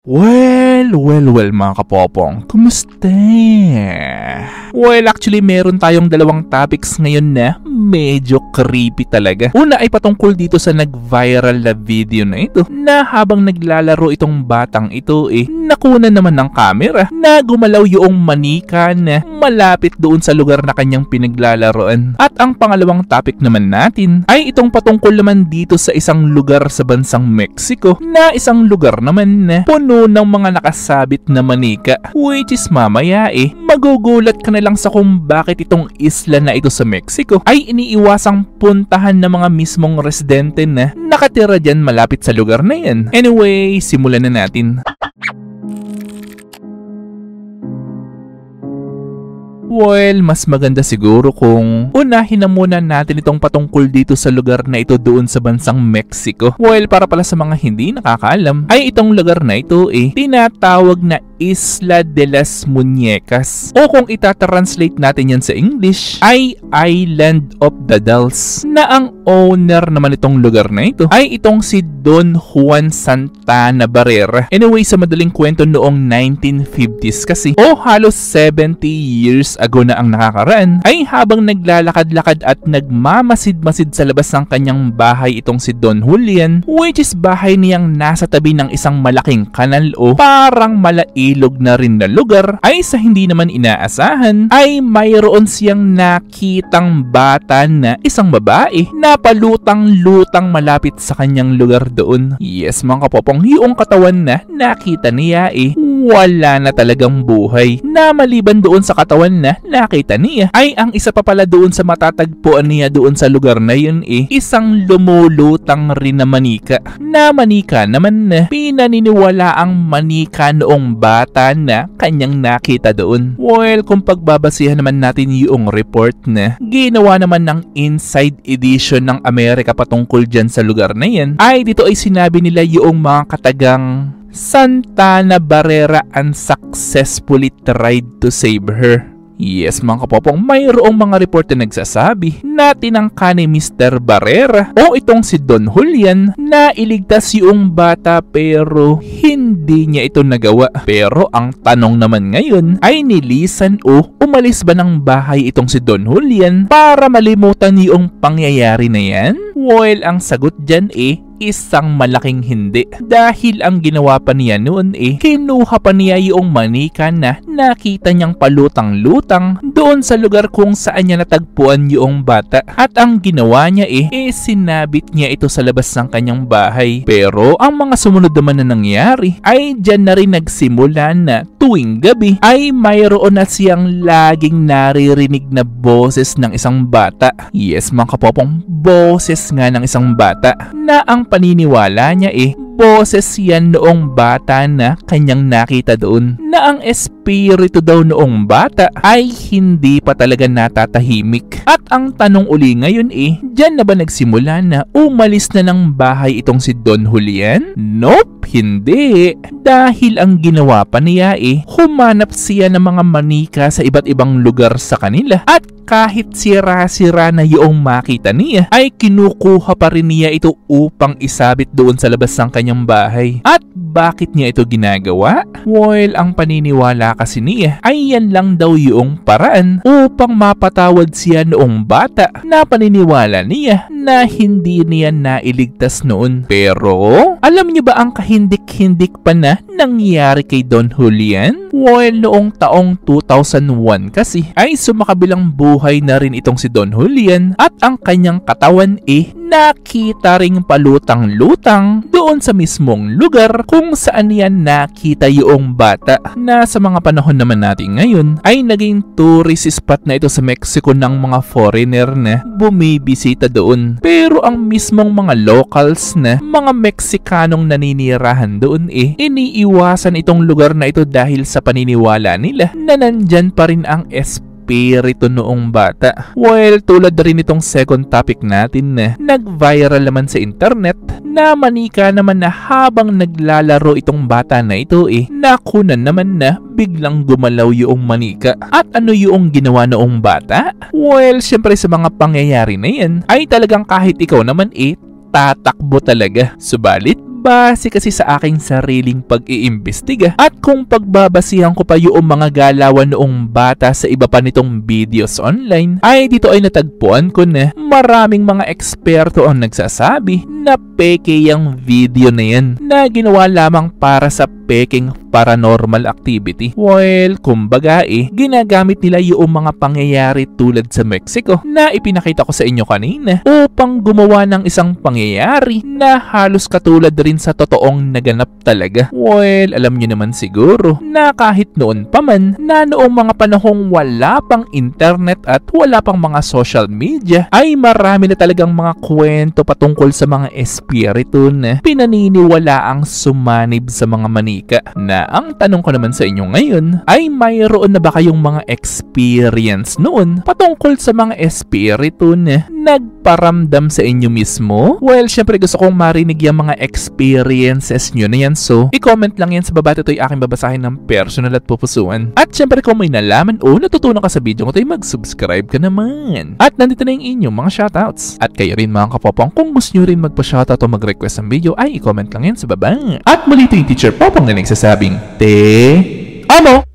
Well mga kapopong, kumusta? Well, actually meron tayong dalawang topics ngayon na medyo creepy talaga. Una ay patungkol dito sa nag-viral na video na ito na habang naglalaro itong batang ito nakunan naman ng camera na gumalaw yung manika na malapit doon sa lugar na kanyang pinaglalaroan. At ang pangalawang topic naman natin ay itong patungkol naman dito sa isang lugar sa bansang Mexico na isang lugar naman na puno ng mga nakasabit na manika, which is mamaya magugulat ka na lang sa kung bakit itong isla na ito sa Mexico ay iniiwasang puntahan ng mga mismong residente na nakatira dyan malapit sa lugar na yan. Anyway, simulan na natin. Well, mas maganda siguro kung unahin na muna natin itong patungkol dito sa lugar na ito doon sa bansang Mexico. Well, para pala sa mga hindi nakakaalam, ay itong lugar na ito tinatawag na Isla de las Muñecas. O kung itatranslate natin yan sa English, ay Island of the Dolls. Na ang owner naman itong lugar na ito ay itong si Don Juan Santana Barrera. Anyway, sa madaling kwento noong 1950s kasi, o halos 70 years ago na ang nakakaraan, ay habang naglalakad-lakad at nagmamasid-masid sa labas ng kanyang bahay itong si Don Julian, which is bahay niyang nasa tabi ng isang malaking kanal o parang malailog na rin na lugar, ay sa hindi naman inaasahan ay mayroon siyang nakitang bata na isang babae na palutang-lutang malapit sa kanyang lugar doon. Yes mga kapopong, yung katawan na nakita niya wala na talagang buhay, na maliban doon sa katawan na nakita niya ay ang isa pa pala doon sa matatagpuan niya doon sa lugar na yun isang lumulutang rin na manika, na manika naman na pinaniniwala ang manika noong bata na kanyang nakita doon. Well, kung pagbabasihan naman natin yung report na ginawa naman ng Inside Edition ng Amerika patungkol dyan sa lugar na yan, ay dito ay sinabi nila yung mga katagang Santana Barrera unsuccessfully tried to save her. Yes mga kapopong, mayroong mga report na nagsasabi na tinangka ni Mr. Barrera o itong si Don Julian na iligtas yung bata pero hindi niya ito nagawa. Pero ang tanong naman ngayon ay nilisan o umalis ba ng bahay itong si Don Julian para malimutan yung pangyayari na yan? Well, ang sagot dyan isang malaking hindi. Dahil ang ginawa pa niya noon kinuha pa niya yung manika na nakita niyang palutang-lutang doon sa lugar kung saan niya natagpuan yung bata. At ang ginawa niya sinabit niya ito sa labas ng kanyang bahay. Pero ang mga sumunod naman na nangyari ay dyan na rin nagsimula na tuwing gabi ay mayroon na siyang laging naririnig na boses ng isang bata. Yes mga kapopong, boses nga ng isang bata na ang paniniwala niya boses yan noong bata na kanyang nakita doon, na ang espiritu daw noong bata ay hindi pa talaga natatahimik. At ang tanong uli ngayon dyan na ba nagsimula na umalis na ng bahay itong si Don Julian? Nope, hindi. Dahil ang ginawa pa niya humanap siya ng mga manika sa iba't ibang lugar sa kanila, at kahit sira-sira na yung makita niya ay kinukuha pa rin niya ito upang isabit doon sa labas ng kanyang bahay. At bakit niya ito ginagawa? Well, ang paniniwala kasi niya ay yan lang daw yung paraan upang mapatawad siya noong bata na paniniwala niya na hindi niya nailigtas noon. Pero alam niyo ba ang kahindik-hindik pa na nangyari kay Don Julian? Well, noong taong 2001 kasi ay sumakabilang buhay na rin itong si Don Julian, at ang kanyang katawan nakita ring palutang-lutang doon sa mismong lugar kung saan yan nakita yung bata, na sa mga panahon naman natin ngayon ay naging tourist spot na ito sa Mexico ng mga foreigner na bumibisita doon. Pero ang mismong mga locals na mga Meksikanong naninirahan doon iniiwasan itong lugar na ito dahil sa paniniwala nila na nandyan pa rin ang espiritu noong bata. Well, tulad rin itong second topic natin na nag-viral naman sa internet na manika naman na habang naglalaro itong bata na ito nakunan naman na biglang gumalaw yung manika. At ano yung ginawa noong bata? Well, syempre sa mga pangyayari na yan ay talagang kahit ikaw naman tatakbo talaga. Subalit Base kasi sa aking sariling pag-iimbestiga at kung pagbabasihan ko pa yung mga galawan noong bata sa iba pa nitong videos online, ay dito ay natagpuan ko na maraming mga eksperto ang nagsasabi na peke yung video na yan na ginawa lamang para sa peking paranormal activity. Well, kumbaga ginagamit nila yung mga pangyayari tulad sa Mexico na ipinakita ko sa inyo kanina upang gumawa ng isang pangyayari na halos katulad rin sa totoong naganap talaga. Well, alam nyo naman siguro na kahit noon pa man na noong mga panahong wala pang internet at wala pang mga social media, ay marami na talagang mga kwento patungkol sa mga espiritu na pinaniniwala ang sumanib sa mga manika. Na ang tanong ko naman sa inyo ngayon ay mayroon na ba kayong mga experience noon patungkol sa mga espiritu na nagparamdam sa inyo mismo? Well, syempre gusto kong marinig yung mga experiences nyo na yan. So, i-comment lang yan sa baba. Ito ay aking babasahin ng personal at pupusuan. At syempre kung may nalaman o natutunan ka sa video ko, ito ay mag-subscribe ka naman. At nandito na yung inyong mga shoutouts. At kayo rin mga kapopong, kung gusto nyo rin magpa-shoutout o mag-request ng video, ay i-comment lang yan sa baba. At muli ito yung Teacher Popong na nagsasabing, Te Amo!